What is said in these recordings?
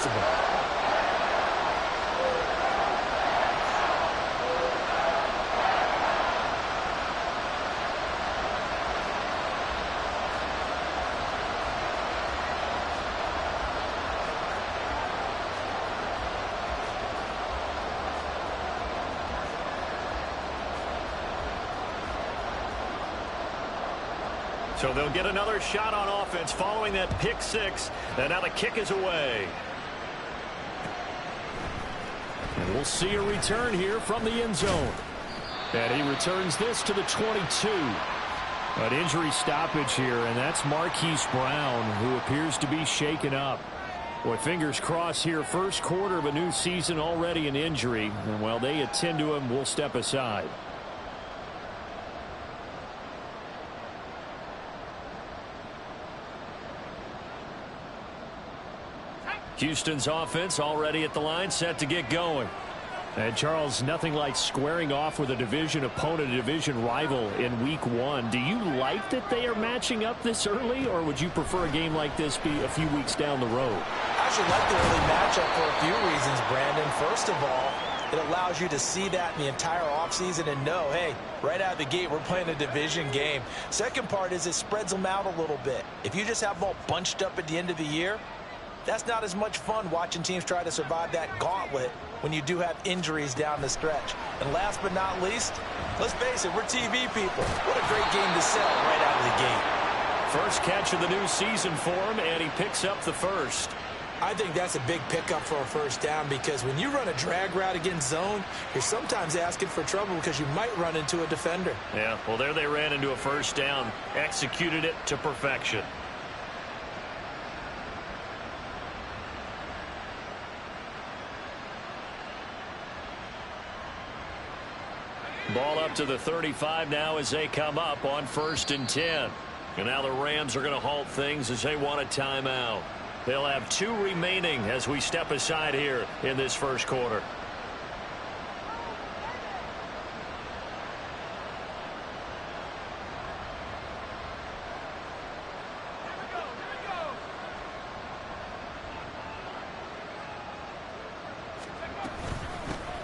possible. So they'll get another shot on offense following that pick six. And now the kick is away. And we'll see a return here from the end zone. And he returns this to the 22. An injury stoppage here, and that's Marquise Brown, who appears to be shaken up. Boy, fingers crossed here. First quarter of a new season, already an injury. And while they attend to him, we'll step aside. Houston's offense already at the line, set to get going. And Charles, nothing like squaring off with a division opponent, a division rival in week one. Do you like that they are matching up this early, or would you prefer a game like this be a few weeks down the road? I should like the early matchup for a few reasons, Brandon. First of all, it allows you to see that in the entire offseason and know, hey, right out of the gate, we're playing a division game. Second part is it spreads them out a little bit. If you just have them all bunched up at the end of the year, that's not as much fun watching teams try to survive that gauntlet when you do have injuries down the stretch. And last but not least, let's face it, we're TV people. What a great game to sell right out of the gate. First catch of the new season for him, and he picks up the first. I think that's a big pickup for a first down, because when you run a drag route against zone, you're sometimes asking for trouble because you might run into a defender. Yeah, well, there they ran into a first down, executed it to perfection. Ball up to the 35 now as they come up on 1st and 10. And now the Rams are going to halt things as they want a timeout. They'll have 2 remaining as we step aside here in this first quarter.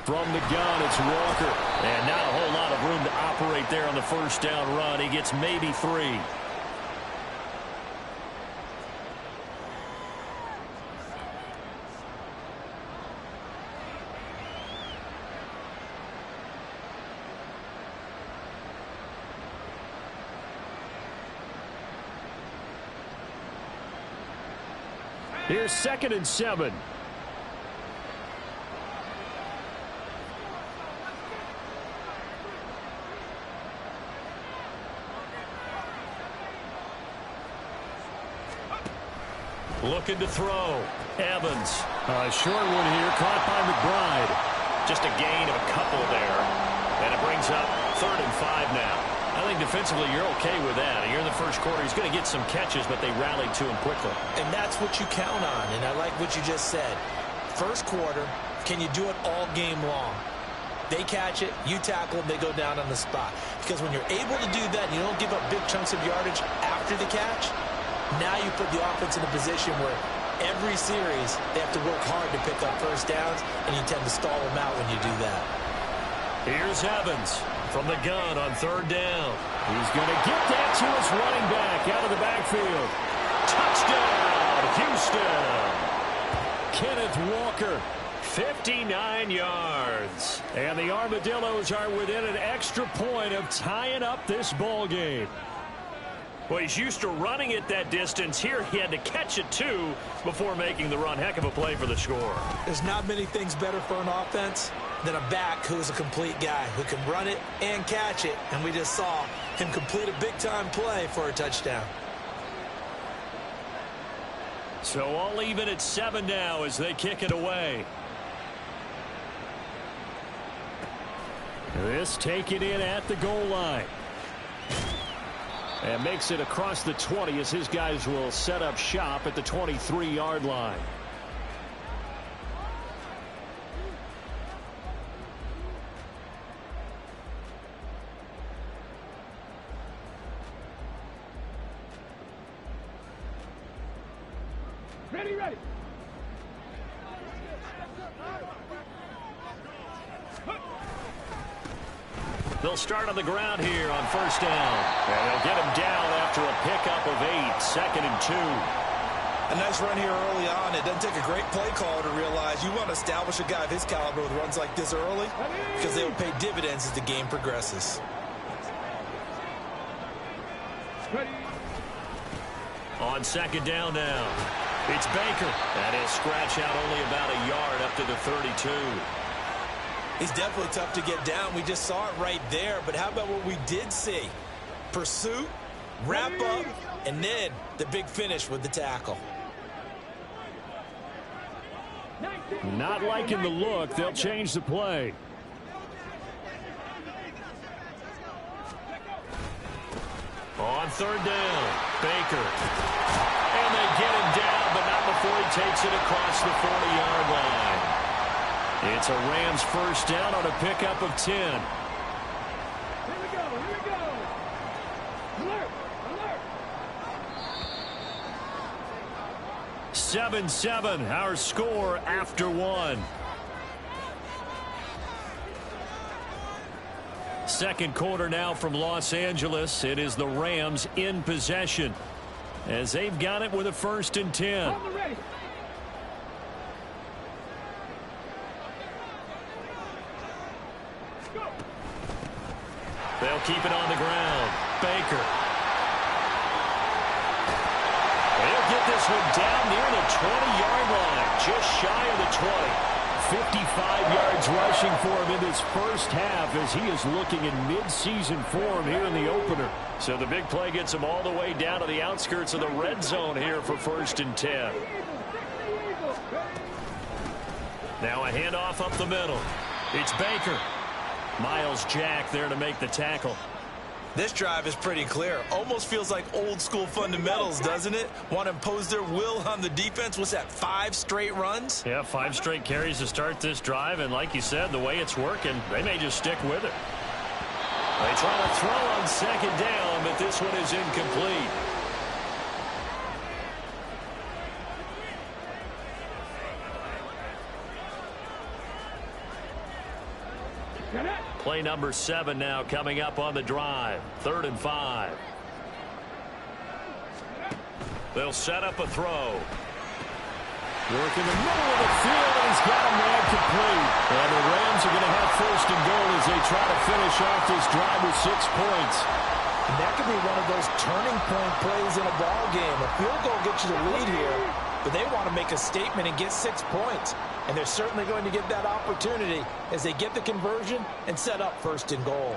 From the gun, it's Walker. And not a whole lot of room to operate there on the first down run. He gets maybe 3. Here's 2nd and 7. Looking to throw. Evans. A short one here, caught by McBride. Just a gain of a couple there. And it brings up 3rd and 5 now. I think defensively you're okay with that. You're in the first quarter. He's going to get some catches, but they rallied to him quickly. And that's what you count on, and I like what you just said. First quarter, can you do it all game long? They catch it, you tackle them, they go down on the spot. Because when you're able to do that and you don't give up big chunks of yardage after the catch, now you put the offense in a position where every series they have to work hard to pick up first downs, and you tend to stall them out when you do that. Here's Evans from the gun on 3rd down. He's going to get that to his running back out of the backfield. Touchdown, Houston. Kenneth Walker, 59 yards. And the Armadillos are within an extra point of tying up this ball game. Well, he's used to running it that distance. Here he had to catch it, too, before making the run. Heck of a play for the score. There's not many things better for an offense than a back who's a complete guy who can run it and catch it. And we just saw him complete a big-time play for a touchdown. So all even at 7 now as they kick it away. This taken in at the goal line. And makes it across the 20 as his guys will set up shop at the 23-yard line. Ready. They'll start on the ground here on first down. And they'll get him down after a pickup of 8, 2nd and 2. A nice run here early on. It doesn't take a great play caller to realize you want to establish a guy of his caliber with runs like this early because they will pay dividends as the game progresses. On second down now, it's Baker. And he'll scratch out only about a yard up to the 32. He's definitely tough to get down. We just saw it right there. But how about what we did see? Pursuit, wrap up, and then the big finish with the tackle. Not liking the look. They'll change the play. On third down, Baker. And they get him down, but not before he takes it across the 40-yard line. It's a Rams first down on a pickup of 10. Here we go, here we go. Alert, alert. 7-7, our score after 1. Second quarter now from Los Angeles. It is the Rams in possession as they've got it with a 1st and 10. They'll keep it on the ground. Baker. They'll get this one down near the 20-yard line, just shy of the 20. 55 yards rushing for him in this first half as he is looking in mid-season form here in the opener. So the big play gets him all the way down to the outskirts of the red zone here for 1st and 10. Now a handoff up the middle. It's Baker. Miles Jack there to make the tackle. This drive is pretty clear. Almost feels like old school fundamentals, doesn't it? Want to impose their will on the defense. What's that, 5 straight runs? Yeah, 5 straight carries to start this drive. And like you said, the way it's working, they may just stick with it. They try to throw on second down, but this one is incomplete. Play number 7 now coming up on the drive. 3rd and 5. They'll set up a throw. Work in the middle of the field, and he's got him there complete. And the Rams are going to have 1st and goal as they try to finish off this drive with 6 points. And that could be one of those turning point plays in a ball game. A field goal gets you the lead here, but they want to make a statement and get 6 points. And they're certainly going to get that opportunity as they get the conversion and set up 1st and goal.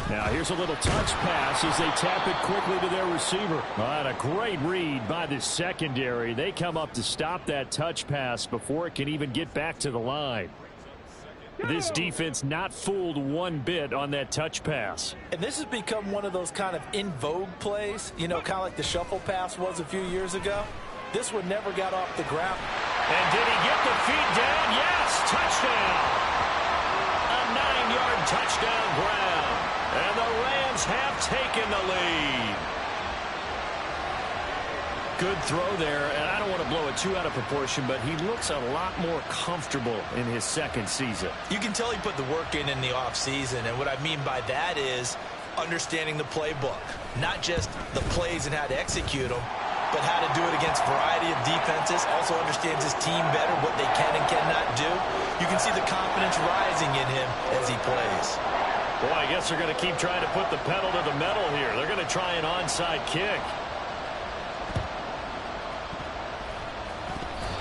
Now here's a little touch pass as they tap it quickly to their receiver. And a great read by the secondary. They come up to stop that touch pass before it can even get back to the line. This defense not fooled one bit on that touch pass. And this has become one of those kind of in vogue plays, you know, kind of like the shuffle pass was a few years ago. This one never got off the ground. And did he get the feet down? Yes, touchdown. A 9-yard touchdown grab. And the Rams have taken the lead. Good throw there, and I don't want to blow it too out of proportion, but he looks a lot more comfortable in his 2nd season. You can tell he put the work in the offseason, and what I mean by that is understanding the playbook. Not just the plays and how to execute them, but how to do it against a variety of defenses. Also understands his team better, what they can and cannot do. You can see the confidence rising in him as he plays. Boy, I guess they're going to keep trying to put the pedal to the metal here. They're going to try an onside kick.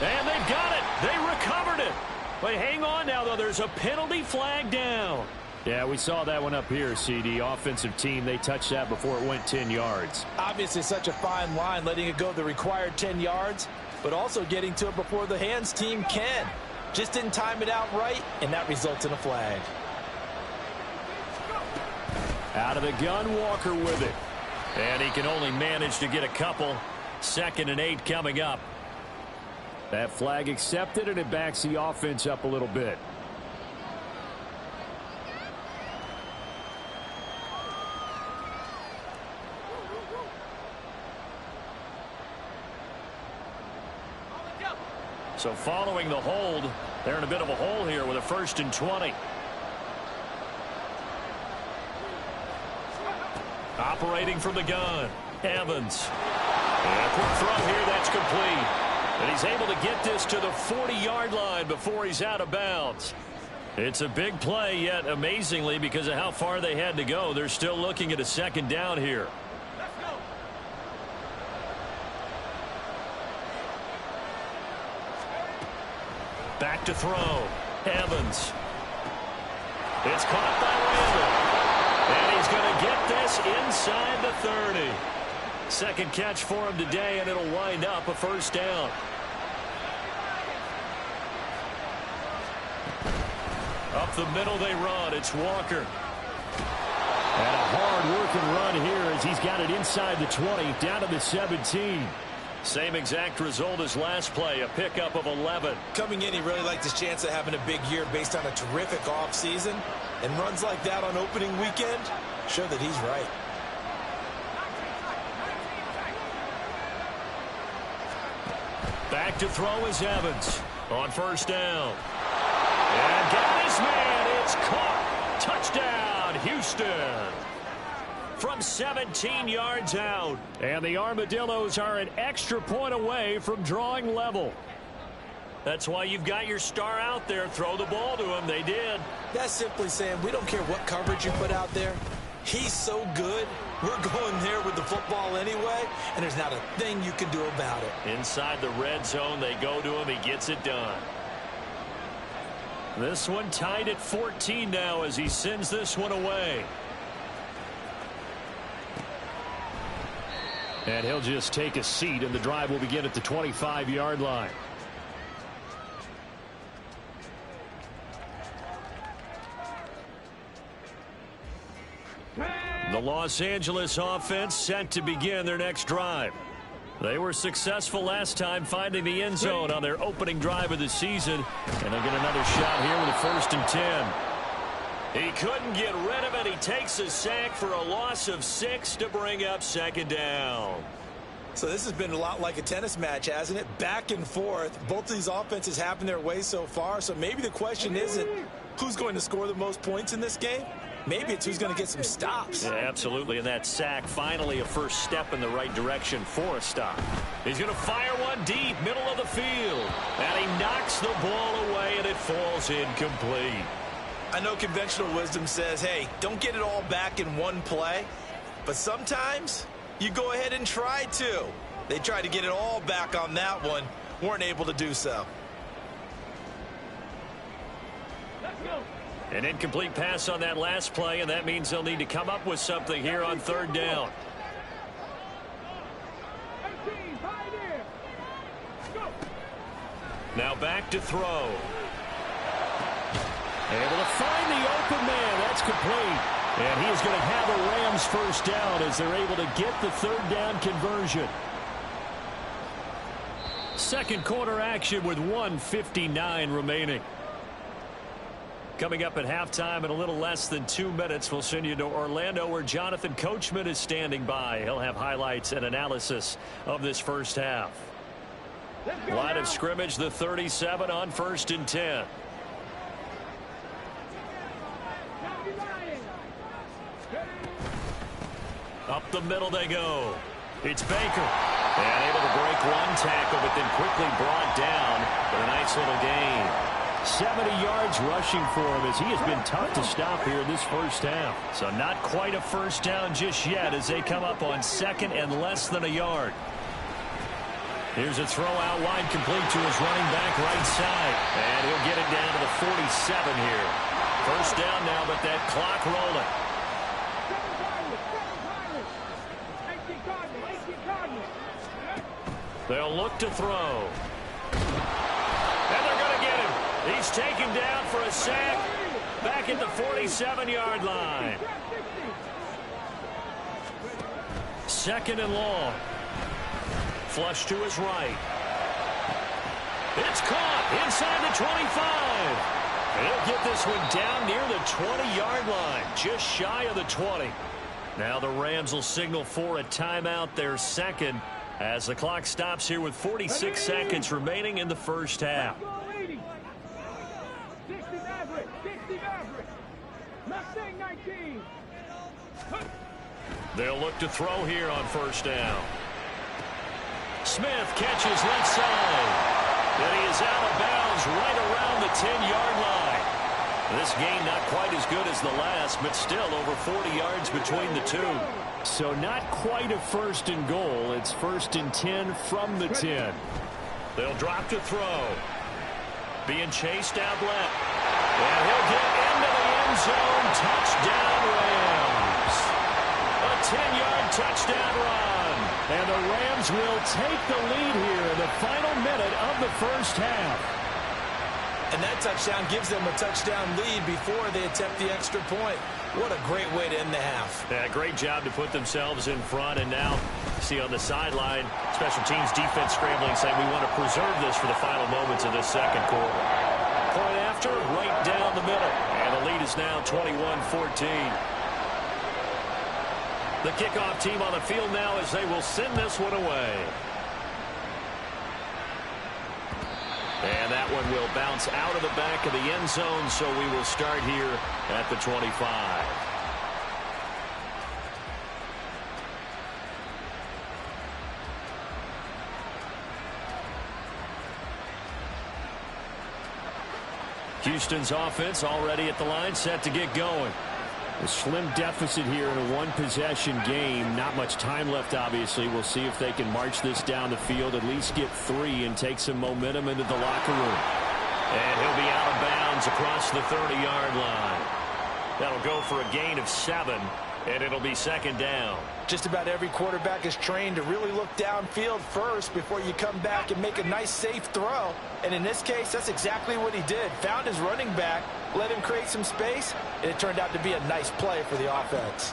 And they've got it. They recovered it. But hang on now, though. There's a penalty flag down. Yeah, we saw that one up here, CD. Offensive team, they touched that before it went 10 yards. Obviously such a fine line, letting it go the required 10 yards, but also getting to it before the hands team can. Just didn't time it out right, and that results in a flag. Out of the gun, Walker with it. And he can only manage to get a couple. 2nd and 8 coming up. That flag accepted, and it backs the offense up a little bit. So following the hold, they're in a bit of a hole here with a 1st and 20. Operating from the gun, Evans. And a quick throw here, that's complete. And he's able to get this to the 40-yard line before he's out of bounds. It's a big play, yet amazingly, because of how far they had to go, they're still looking at a second down here. Back to throw. Evans. It's caught by Randall. And he's going to get this inside the 30. Second catch for him today, and it'll wind up a first down. Up the middle they run. It's Walker. And a hard-working run here as he's got it inside the 20, down to the 17. Same exact result as last play, a pickup of 11. Coming in, he really liked his chance of having a big year based on a terrific offseason. And runs like that on opening weekend show that he's right. Back to throw is Evans on first down. And got his man. It's caught. Touchdown, Houston. From 17 yards out. And the Armadillos are an extra point away from drawing level. That's why you've got your star out there. Throw the ball to him. They did. That's simply saying we don't care what coverage you put out there. He's so good. We're going there with the football anyway, and there's not a thing you can do about it. Inside the red zone, they go to him. He gets it done. This one tied at 14 now as he sends this one away. And he'll just take a seat, and the drive will begin at the 25-yard line. The Los Angeles offense set to begin their next drive. They were successful last time finding the end zone on their opening drive of the season. And they'll get another shot here with a 1st and 10. He couldn't get rid of it. He takes a sack for a loss of 6 to bring up second down. So this has been a lot like a tennis match, hasn't it? Back and forth. Both of these offenses having their way so far. So maybe the question isn't who's going to score the most points in this game. Maybe it's who's going to get some stops. Yeah, absolutely. And that sack, finally a first step in the right direction for a stop. He's going to fire one deep, middle of the field. And he knocks the ball away, and it falls incomplete. I know conventional wisdom says, hey, don't get it all back in one play. But sometimes you go ahead and try to. They tried to get it all back on that one. Weren't able to do so. Let's go. An incomplete pass on that last play, and that means they'll need to come up with something here on third down. 18, pioneer. Go. Now back to throw. Able to find the open man. That's complete. And he is going to have a Rams first down as they're able to get the third down conversion. Second quarter action with 1:59 remaining. Coming up at halftime in a little less than 2 minutes, we'll send you to Orlando where Jonathan Coachman is standing by. He'll have highlights and analysis of this first half. Line of scrimmage, the 37 on 1st and 10. Up the middle they go. It's Baker. And able to break one tackle, but then quickly brought down for a nice little gain. 70 yards rushing for him as he has been tough to stop here in this first half. So not quite a first down just yet as they come up on second and less than a yard. Here's a throw out wide, complete to his running back right side. And he'll get it down to the 47 here. First down now, but that clock rolling. They'll look to throw. And they're going to get him. He's taken down for a sack back at the 47-yard line. Second and long. Flush to his right. It's caught inside the 25. He'll get this one down near the 20-yard line, just shy of the 20. Now the Rams will signal for a timeout, their second, as the clock stops here with 46 seconds remaining in the first half. They'll look to throw here on first down. Smith catches left side. And he is out of bounds right around the 10-yard line. This gain not quite as good as the last, but still over 40 yards between the two. So not quite a first and goal. It's first and 10 from the 10. They'll drop to throw. Being chased out left. And he'll get into the end zone. Touchdown, Rams. A 10-yard touchdown run. And the Rams will take the lead here in the final minute of the first half. And that touchdown gives them a touchdown lead before they attempt the extra point. What a great way to end the half. Yeah, great job to put themselves in front. And now, see on the sideline, special teams defense scrambling, saying we want to preserve this for the final moments of this second quarter. Point after, right down the middle. And the lead is now 21-14. The kickoff team on the field now as they will send this one away. And that one will bounce out of the back of the end zone, so we will start here at the 25. Houston's offense already at the line, set to get going. A slim deficit here in a one-possession game. Not much time left, obviously. We'll see if they can march this down the field, at least get 3, and take some momentum into the locker room. And he'll be out of bounds across the 30-yard line. That'll go for a gain of 7, and it'll be second down. Just about every quarterback is trained to really look downfield first before you come back and make a nice, safe throw. And in this case, that's exactly what he did. Found his running back, let him create some space, and it turned out to be a nice play for the offense.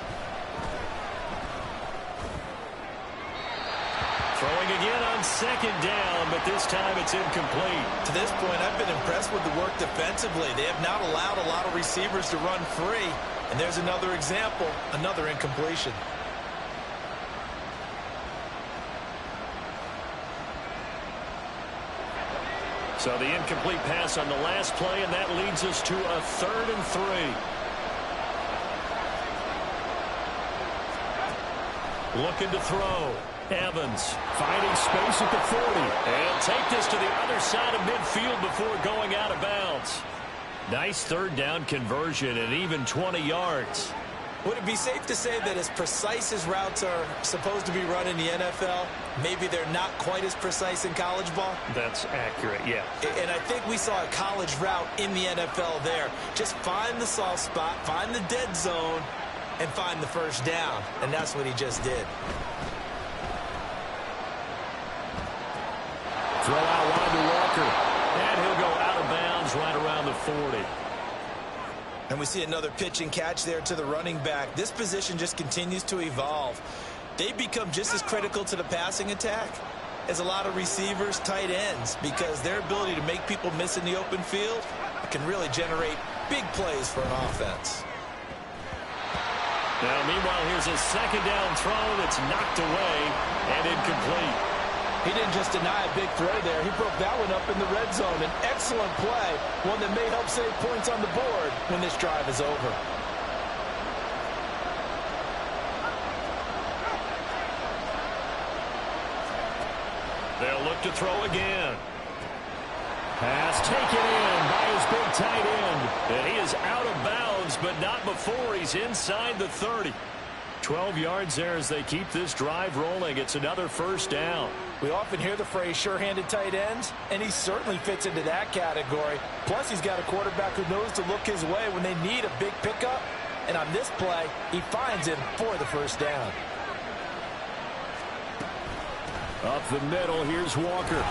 Throwing again on second down, but this time it's incomplete. To this point, I've been impressed with the work defensively. They have not allowed a lot of receivers to run free. And there's another example, another incompletion. So the incomplete pass on the last play, and that leads us to a 3rd and 3. Looking to throw. Evans finding space at the 40. And take this to the other side of midfield before going out of bounds. Nice 3rd down conversion and even 20 yards. Would it be safe to say that as precise as routes are supposed to be run in the NFL, maybe they're not quite as precise in college ball? That's accurate, yeah. And I think we saw a college route in the NFL there. Just find the soft spot, find the dead zone, and find the first down. And that's what he just did. Throw out wide to Walker. And he'll go out of bounds right around the 40. And we see another pitch and catch there to the running back. This position just continues to evolve. They become just as critical to the passing attack as a lot of receivers, tight ends, because their ability to make people miss in the open field can really generate big plays for an offense. Now, meanwhile, here's a second down throw that's knocked away and incomplete. He didn't just deny a big throw there. He broke that one up in the red zone. An excellent play, one that may help save points on the board when this drive is over. They'll look to throw again. Pass taken in by his big tight end. And he is out of bounds, but not before he's inside the 30. 12 yards there as they keep this drive rolling. It's another first down. We often hear the phrase sure-handed tight ends, and he certainly fits into that category. Plus, he's got a quarterback who knows to look his way when they need a big pickup. And on this play, he finds him for the first down. Up the middle, here's Walker.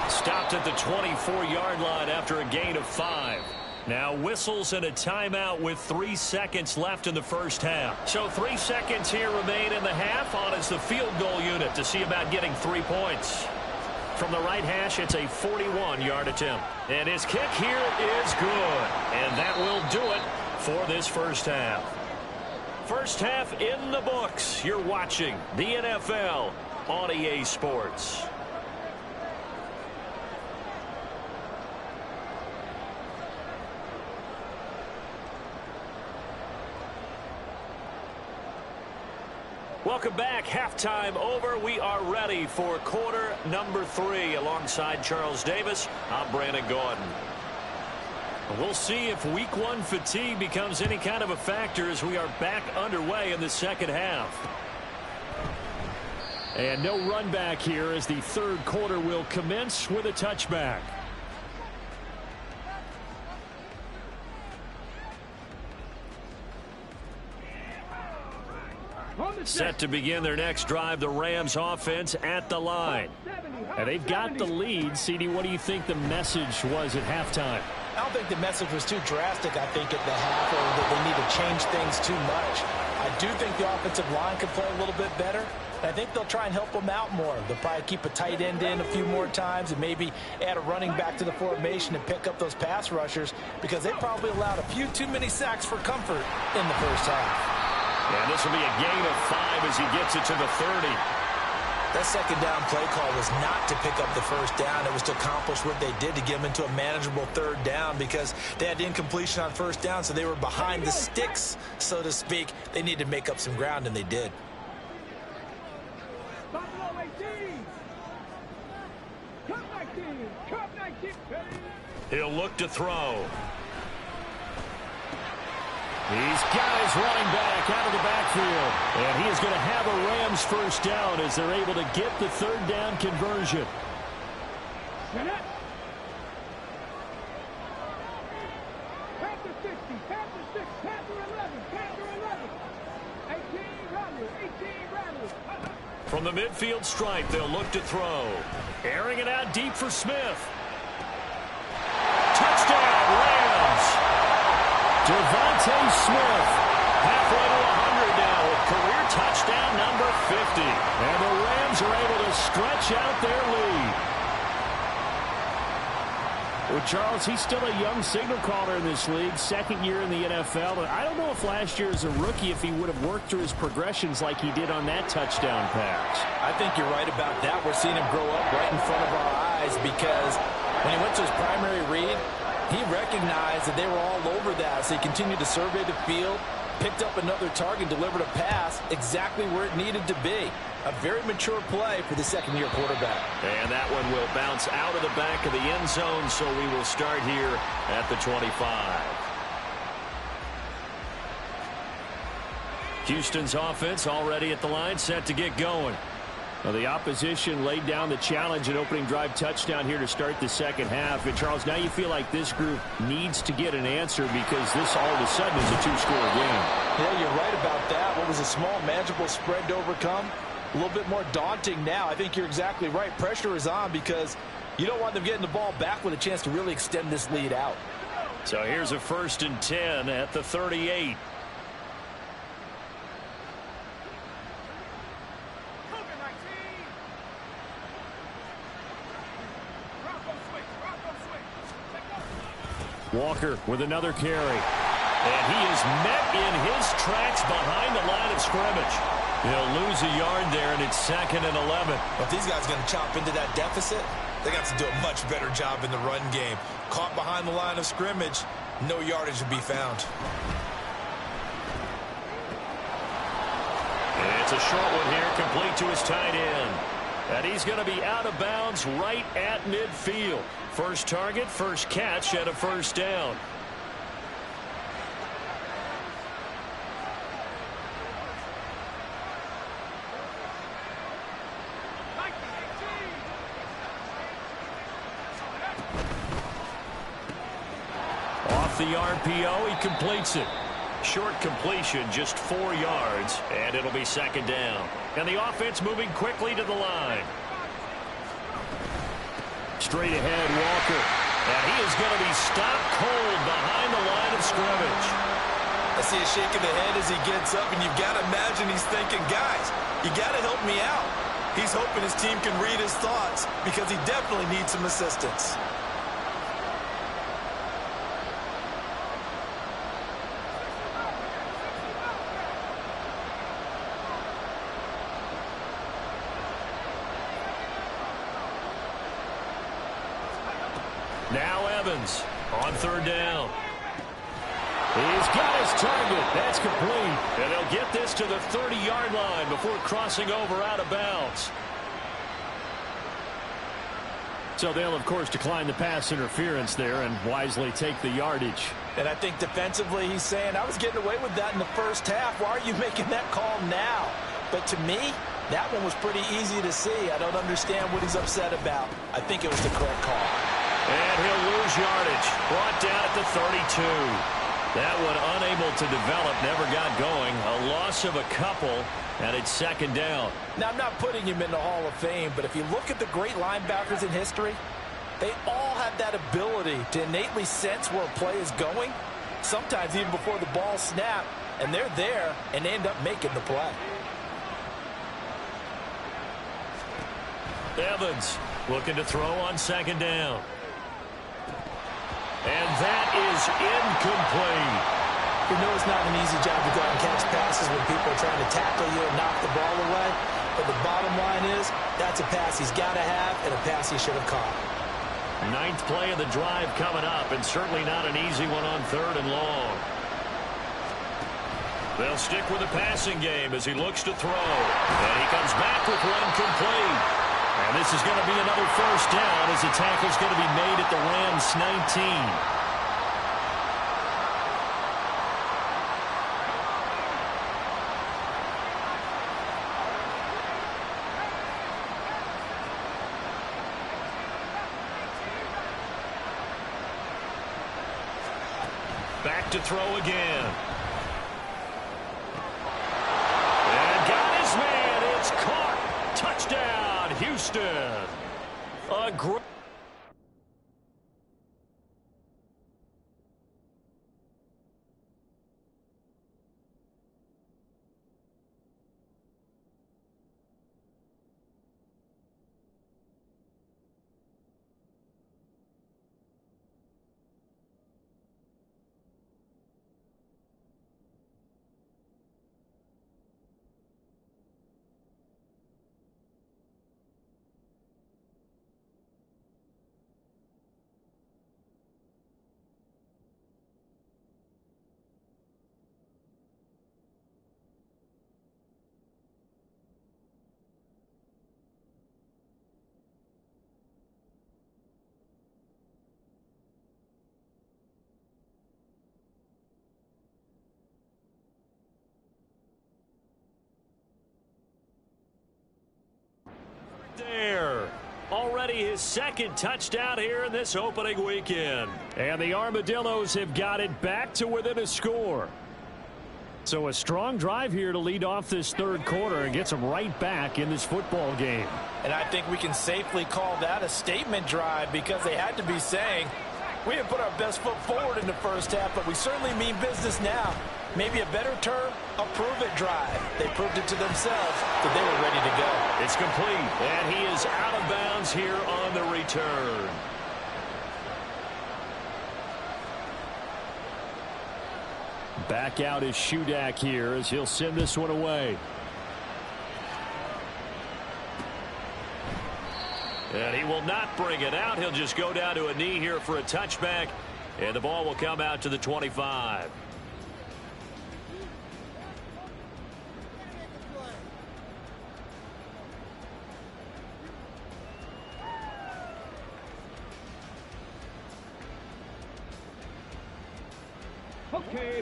Stopped at the 24-yard line after a gain of 5. Now whistles and a timeout with 3 seconds left in the first half. So 3 seconds here remain in the half. On is the field goal unit to see about getting 3 points. From the right hash, it's a 41-yard attempt. And his kick here is good. And that will do it for this first half. First half in the books. You're watching the NFL on EA Sports. Welcome back. Halftime over. We are ready for quarter number 3. Alongside Charles Davis, I'm Brandon Gaudin. We'll see if week 1 fatigue becomes any kind of a factor as we are back underway in the second half. And no run back here as the third quarter will commence with a touchback. Set to begin their next drive, the Rams offense at the line. And they've got the lead. CD, what do you think the message was at halftime? I don't think the message was too drastic, I think, at the half, or that they need to change things too much. I do think the offensive line could play a little bit better. I think they'll try and help them out more. They'll probably keep a tight end in a few more times and maybe add a running back to the formation and pick up those pass rushers, because they probably allowed a few too many sacks for comfort in the first half. And this will be a gain of 5 as he gets it to the 30. That second down play call was not to pick up the first down. It was to accomplish what they did, to get them into a manageable third down, because they had incompletion on first down, so they were behind the sticks, so to speak. They needed to make up some ground, and they did. He'll look to throw. He's got his running back out of the backfield. And he is going to have a Rams first down as they're able to get the third down conversion. Panther 60, Panther 6, Panther 11, Panther 11. 18 runners, 18 runners. From the midfield stripe, they'll look to throw. Airing it out deep for Smith. Touchdown, Rams! Devontae Smith, halfway to 100 now with career touchdown number 50. And the Rams are able to stretch out their lead. Well, Charles, he's still a young signal caller in this league, second year in the NFL. But I don't know if last year as a rookie, if he would have worked through his progressions like he did on that touchdown pass. I think you're right about that. We're seeing him grow up right in front of our eyes, because when he went to his primary read, he recognized that they were all over that, so he continued to survey the field, picked up another target, delivered a pass exactly where it needed to be. A very mature play for the second-year quarterback. And that one will bounce out of the back of the end zone, so we will start here at the 25. Houston's offense already at the line, set to get going. Well, the opposition laid down the challenge and opening drive touchdown here to start the second half. And, Charles, now you feel like this group needs to get an answer, because this all of a sudden is a 2-score game. Yeah, you're right about that. What was a small, manageable spread to overcome, a little bit more daunting now. I think you're exactly right. Pressure is on, because you don't want them getting the ball back with a chance to really extend this lead out. So here's a 1st and 10 at the 38. Walker with another carry. And he is met in his tracks behind the line of scrimmage. He'll lose a yard there, and it's 2nd and 11. But if these guys are going to chop into that deficit, they got to do a much better job in the run game. Caught behind the line of scrimmage, no yardage to be found. It's a short one here, complete to his tight end. And he's going to be out of bounds right at midfield. First target, first catch, and a first down. Off the RPO, he completes it. Short completion, just 4 yards, and it'll be 2nd down. And the offense moving quickly to the line. Straight ahead, Walker. And he is going to be stopped cold behind the line of scrimmage. I see a shake of the head as he gets up, and you've got to imagine he's thinking, guys, you got to help me out. He's hoping his team can read his thoughts, because he definitely needs some assistance. Now Evans on 3rd down. He's got his target. That's complete. And they'll get this to the 30-yard line before crossing over out of bounds. So they'll, of course, decline the pass interference there and wisely take the yardage. And I think defensively he's saying, I was getting away with that in the first half. Why are you making that call now? But to me, that one was pretty easy to see. I don't understand what he's upset about. I think it was the correct call. And he'll lose yardage. Brought down at the 32. That one unable to develop, never got going. A loss of a couple, and it's second down. Now, I'm not putting him in the Hall of Fame, but if you look at the great linebackers in history, they all have that ability to innately sense where a play is going, sometimes even before the ball snapped, and they're there and they end up making the play. Evans looking to throw on second down. And that is incomplete. You know it's not an easy job to go out and catch passes when people are trying to tackle you and knock the ball away. But the bottom line is, that's a pass he's got to have and a pass he should have caught. Ninth play of the drive coming up, and certainly not an easy one on third and long. They'll stick with the passing game as he looks to throw. And he comes back with one complete. And this is going to be another first down as the tackle's going to be made at the Rams' 19. Back to throw again. And got his man. It's caught. Touchdown, Houston. A great... There. Already his second touchdown here in this opening weekend. And the Armadillos have got it back to within a score. So a strong drive here to lead off this third quarter and gets them right back in this football game. And I think we can safely call that a statement drive because they had to be saying, we didn't put our best foot forward in the first half, but we certainly mean business now. Maybe a better term, a prove-it drive. They proved it to themselves that they were ready to go. It's complete, and he is out of bounds here on the return. Back out is Shudak here as he'll send this one away. And he will not bring it out. He'll just go down to a knee here for a touchback, and the ball will come out to the 25.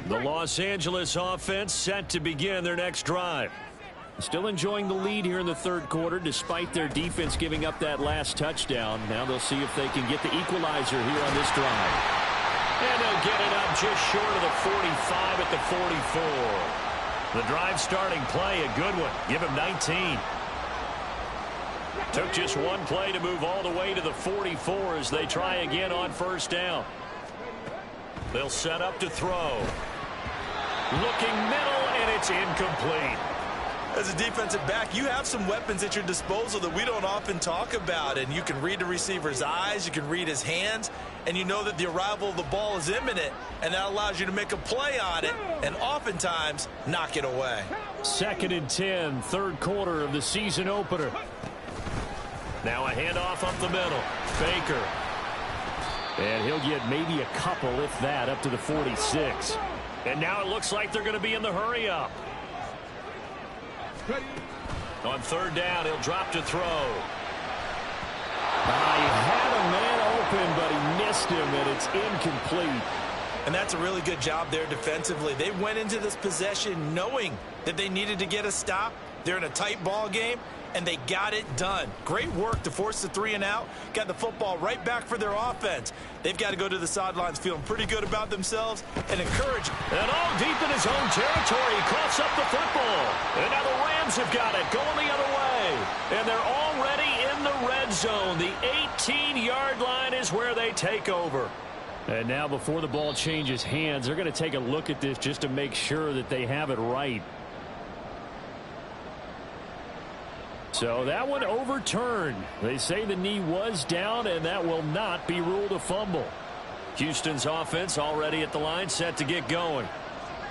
The Los Angeles offense set to begin their next drive. Still enjoying the lead here in the third quarter despite their defense giving up that last touchdown. Now they'll see if they can get the equalizer here on this drive. And they'll get it up just short of the 45 at the 44. The drive starting play, a good one. Give him 19. Took just one play to move all the way to the 44 as they try again on first down. They'll set up to throw. Looking middle, and it's incomplete. As a defensive back, you have some weapons at your disposal that we don't often talk about. And you can read the receiver's eyes, you can read his hands, and you know that the arrival of the ball is imminent. And that allows you to make a play on it and oftentimes knock it away. 2nd and 10, third quarter of the season opener. Now a handoff up the middle. Baker. And he'll get maybe a couple, if that, up to the 46. And now it looks like they're going to be in the hurry-up. On third down, he'll drop to throw. He had a man open, but he missed him, and it's incomplete. And that's a really good job there defensively. They went into this possession knowing that they needed to get a stop. They're in a tight ball game, and they got it done. Great work to force the 3 and out. Got the football right back for their offense. They've got to go to the sidelines feeling pretty good about themselves and encouraged. And all deep in his own territory, he coughs up the football. And now the Rams have got it, going the other way. And they're already in the red zone. The 18-yard line is where they take over. And now before the ball changes hands, they're going to take a look at this just to make sure that they have it right. So that one overturned. They say the knee was down, and that will not be ruled a fumble. Houston's offense already at the line, set to get going.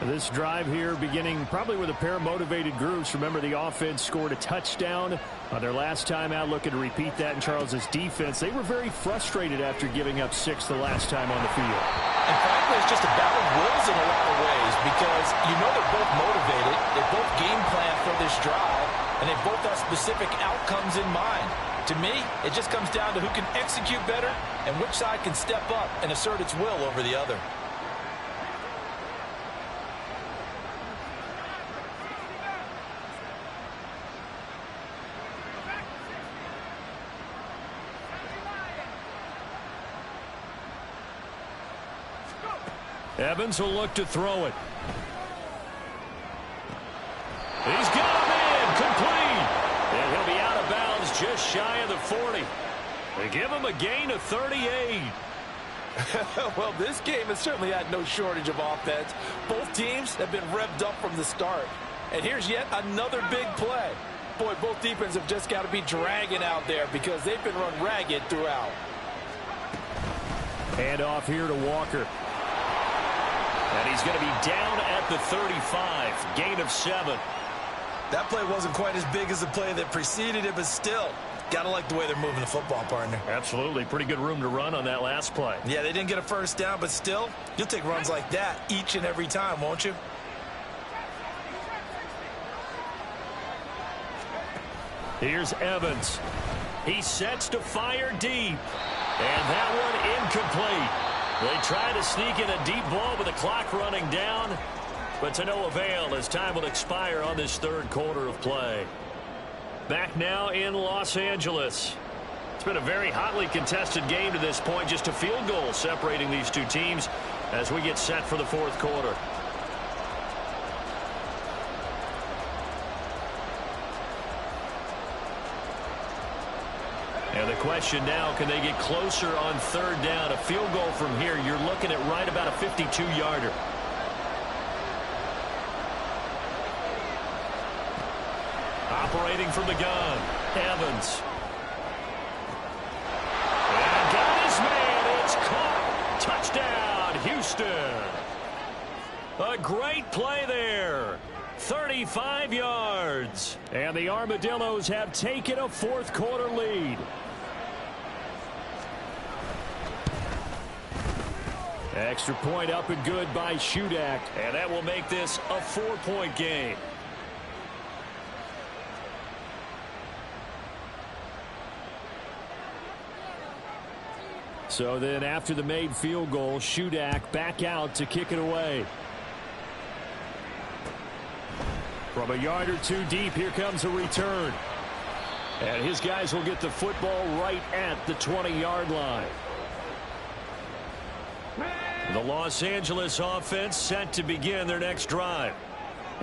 This drive here beginning probably with a pair of motivated groups. Remember, the offense scored a touchdown on their last time out, looking to repeat that in Charles's defense. They were very frustrated after giving up 6 the last time on the field. And frankly, it's just a battle of wills in a lot of ways because you know they're both motivated. They both game plan for this drive, and they both have specific outcomes in mind. To me, it just comes down to who can execute better and which side can step up and assert its will over the other. Evans will look to throw it. He's got him in, complete. And he'll be out of bounds just shy of the 40. They give him a gain of 38. Well, this game has certainly had no shortage of offense. Both teams have been revved up from the start. And here's yet another big play. Boy, both defenses have just got to be dragging out there because they've been run ragged throughout. Hand off here to Walker. And he's going to be down at the 35. Gain of 7. That play wasn't quite as big as the play that preceded it, but still, got to like the way they're moving the football, partner. Absolutely. Pretty good room to run on that last play. Yeah, they didn't get a first down, but still, you'll take runs like that each and every time, won't you? Here's Evans. He sets to fire deep. And that one incomplete. They try to sneak in a deep ball with the clock running down, but to no avail as time will expire on this third quarter of play. Back now in Los Angeles. It's been a very hotly contested game to this point. Just a field goal separating these two teams as we get set for the fourth quarter. And the question now, can they get closer on third down? A field goal from here, you're looking at right about a 52-yarder. Operating from the gun, Evans. And got his man. It's caught. Touchdown, Houston. A great play there. 35 yards. And the Armadillos have taken a fourth quarter lead. Extra point up and good by Shudak. And that will make this a 4-point game. So then after the made field goal, Shudak back out to kick it away. From a yard or two deep, here comes a return. And his guys will get the football right at the 20-yard line. The Los Angeles offense set to begin their next drive.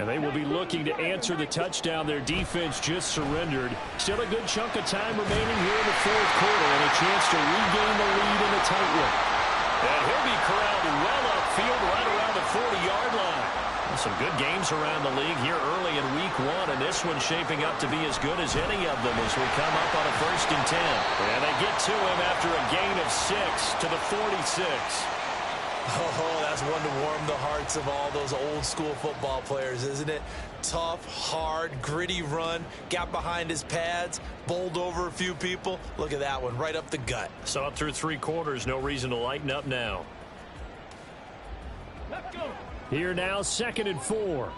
And they will be looking to answer the touchdown their defense just surrendered. Still a good chunk of time remaining here in the fourth quarter and a chance to regain the lead in a tight one. And he'll be corralled well upfield right around the 40-yard line. Some good games around the league here early in week 1, and this one's shaping up to be as good as any of them as we come up on a 1st and 10. And they get to him after a gain of 6 to the 46. Oh, that's one to warm the hearts of all those old school football players, isn't it? Tough, hard, gritty run, got behind his pads, bowled over a few people. Look at that one, right up the gut. Saw it through 3 quarters, no reason to lighten up now. Let's go. Here now, 2nd and 4.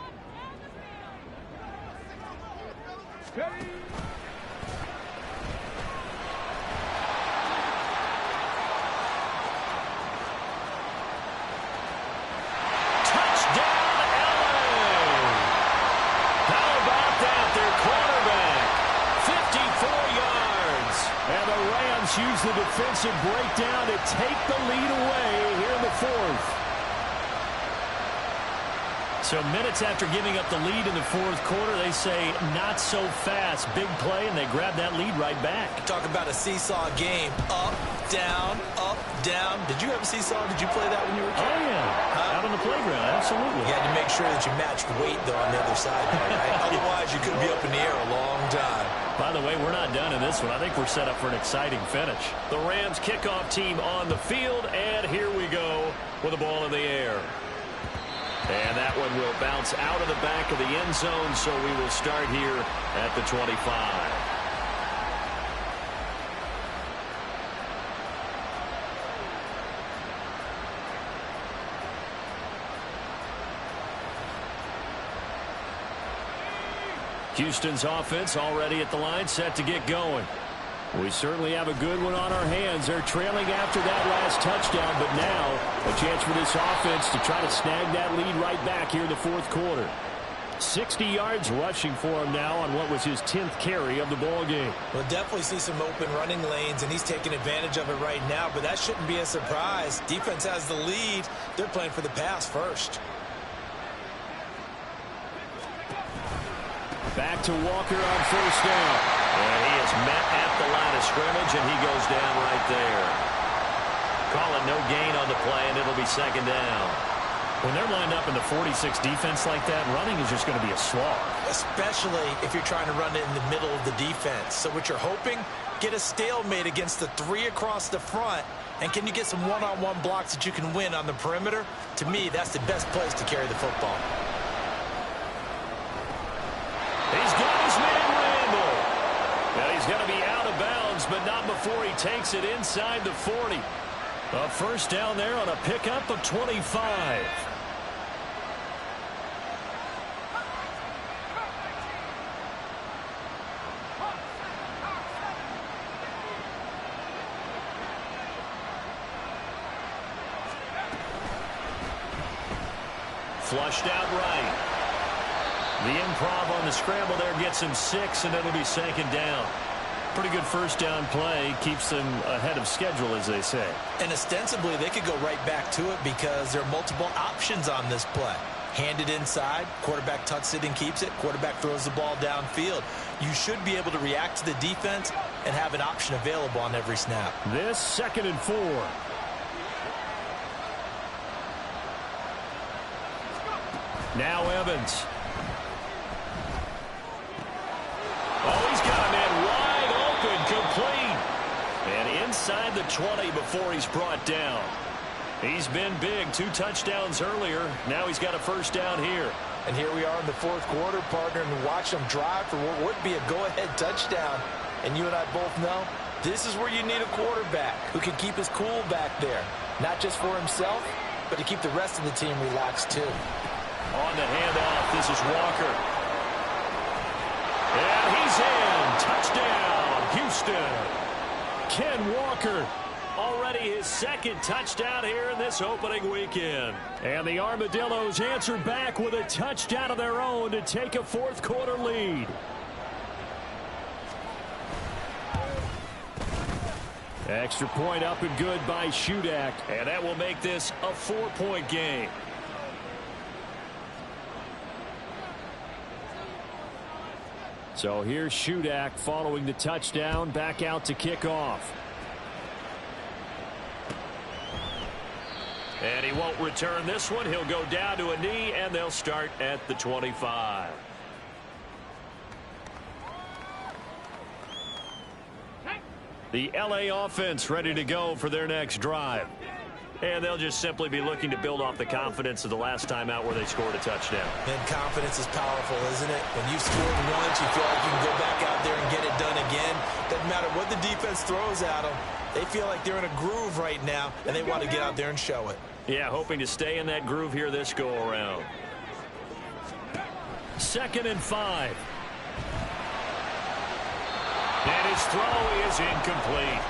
Use the defensive breakdown to take the lead away here in the 4th. So minutes after giving up the lead in the 4th quarter, they say not so fast. Big play, and they grab that lead right back. Talk about a seesaw game. Up, down, up, down. Did you ever seesaw? Did you play that when you were a kid? Oh, yeah. Out on the playground, absolutely. You had to make sure that you matched weight, though, on the other side, right? Otherwise, you could be up in the air a long time. By the way, we're not done in this one. I think we're set up for an exciting finish. The Rams kickoff team on the field, and here we go with the ball in the air. And that one will bounce out of the back of the end zone, so we will start here at the 25. Houston's offense already at the line, set to get going. We certainly have a good one on our hands. They're trailing after that last touchdown, but now a chance for this offense to try to snag that lead right back here in the 4th quarter. 60 yards rushing for him now on what was his 10th carry of the ball game. We'll definitely see some open running lanes, and he's taking advantage of it right now, but that shouldn't be a surprise. Defense has the lead. They're playing for the pass first. Back to Walker on 1st down. And he is met at the line of scrimmage, and he goes down right there. Call it no gain on the play, and it'll be 2nd down. When they're lined up in the 46 defense like that, running is just going to be a slog. Especially if you're trying to run it in the middle of the defense. So what you're hoping, get a stalemate against the 3 across the front, and can you get some one-on-one blocks that you can win on the perimeter? To me, that's the best place to carry the football. He's got his man Randall. And he's going to be out of bounds, but not before he takes it inside the 40. A 1st down there on a pickup of 25. Flushed out right. The improv on the scramble there gets him 6, and it'll be 2nd down. Pretty good 1st down play. Keeps them ahead of schedule, as they say. And ostensibly, they could go right back to it because there are multiple options on this play. Hand it inside. Quarterback tucks it and keeps it. Quarterback throws the ball downfield. You should be able to react to the defense and have an option available on every snap. This 2nd and 4. Now Evans. Oh, he's got a man wide open, complete. And inside the 20 before he's brought down. He's been big, 2 touchdowns earlier. Now he's got a 1st down here. And here we are in the 4th quarter, partner, and watch them drive for what would be a go-ahead touchdown. And you and I both know this is where you need a quarterback who can keep his cool back there. Not just for himself, but to keep the rest of the team relaxed too. On the handoff, this is Walker. And he's in. Touchdown, Houston. Ken Walker. Already his 2nd touchdown here in this opening weekend. And the Armadillos answer back with a touchdown of their own to take a 4th quarter lead. Extra point up and good by Ghyt. And that will make this a 4-point game. So here's Ghyt following the touchdown, back out to kick off. And he won't return this one. He'll go down to a knee, and they'll start at the 25. The LA offense ready to go for their next drive. And they'll just simply be looking to build off the confidence of the last time out where they scored a touchdown. And confidence is powerful, isn't it? When you've scored once, you feel like you can go back out there and get it done again. Doesn't matter what the defense throws at them. They feel like they're in a groove right now, and they want to get out there and show it. Yeah, hoping to stay in that groove here this go-around. 2nd and 5. And his throw is incomplete.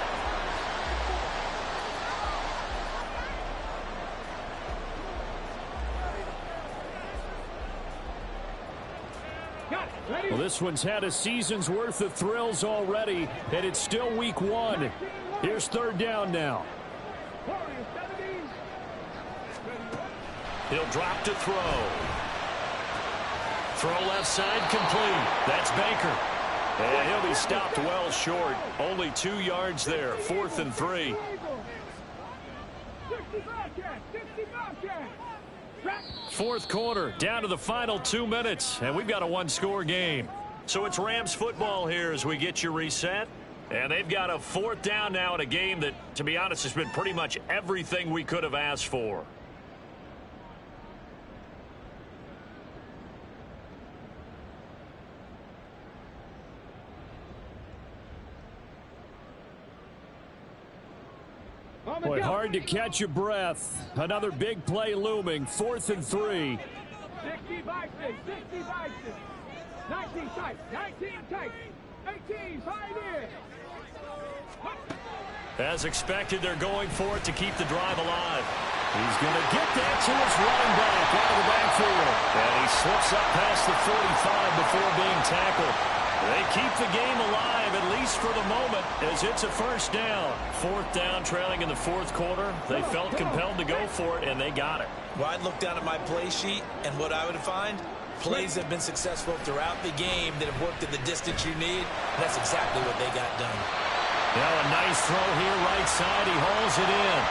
Well, this one's had a season's worth of thrills already, and it's still week 1. Here's 3rd down now. He'll drop to throw. Throw left side complete. That's Baker. And he'll be stopped well short. Only 2 yards there. 4th and 3. Fourth quarter, down to the final 2 minutes, and we've got a 1-score game. So it's Rams football here as we get you reset. And they've got a 4th down now in a game that, to be honest, has been pretty much everything we could have asked for. Boy, hard to catch your breath. Another big play looming. 4th and 3. 60 by 6, 60 by 6. 19 tight, 19 tight. 18, 5 in. As expected, they're going for it to keep the drive alive. He's going to get that to his running back out of the backfield. And he slips up past the 45 before being tackled. They keep the game alive, at least for the moment, as it's a 1st down. 4th down, trailing in the 4th quarter. They felt compelled to go for it, and they got it. Well, I'd look down at my play sheet, and what I would find, plays have been successful throughout the game that have worked at the distance you need, and that's exactly what they got done. Now a nice throw here, right side. He hauls it in.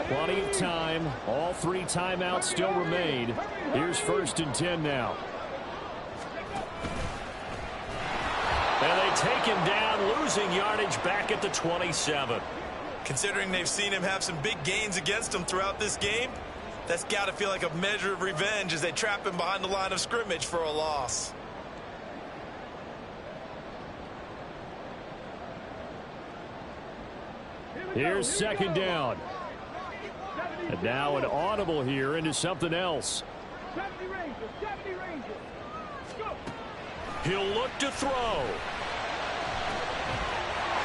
Plenty of time. All 3 timeouts still remain. Here's 1st and 10 now. And they take him down, losing yardage back at the 27. Considering they've seen him have some big gains against them throughout this game, that's got to feel like a measure of revenge as they trap him behind the line of scrimmage for a loss. Here's 2nd down. And now an audible here into something else. 70 Rangers, 70 Rangers. Go. He'll look to throw.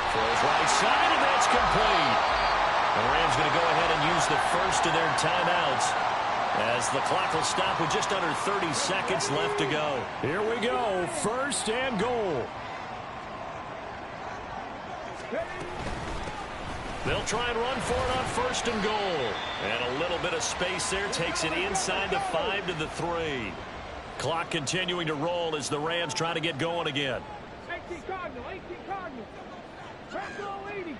Throws right side, and that's complete. The Rams going to go ahead and use the first of their timeouts as the clock will stop with just under 30 seconds left to go. Here we go. 1st and goal. They'll try and run for it on 1st and goal. And a little bit of space there takes it inside the 5 to the 3. Clock continuing to roll as the Rams try to get going again. 18 Cardinal, 18 Cardinal. Cardinal 80.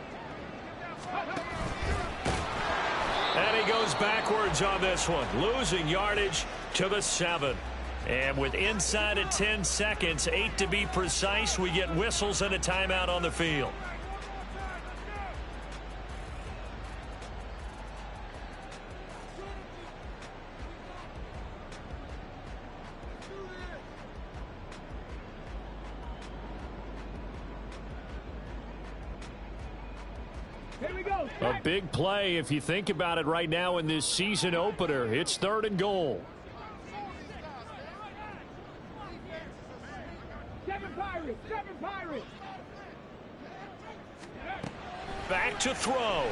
And he goes backwards on this one, losing yardage to the 7. And with inside of 10 seconds, 8 to be precise, we get whistles and a timeout on the field. A big play if you think about it right now in this season opener. It's 3rd and goal. 7 Pirates, 7 Pirates. Back to throw.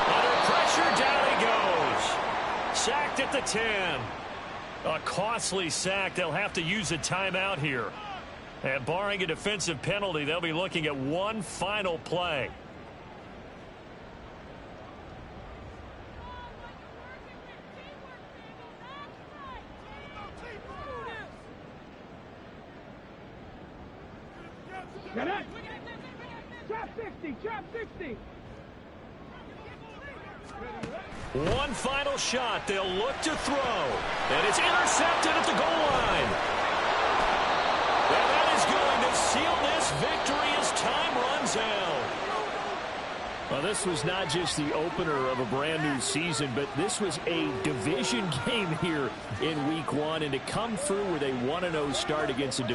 Under pressure, down he goes. Sacked at the 10. A costly sack. They'll have to use a timeout here. And barring a defensive penalty, they'll be looking at one final play. Get it. Trap 60, trap 60. One final shot. They'll look to throw. And it's intercepted at the goal line. this victory as time runs out. Well, this was not just the opener of a brand-new season, but this was a division game here in Week 1, and to come through with a 1-0 start against a division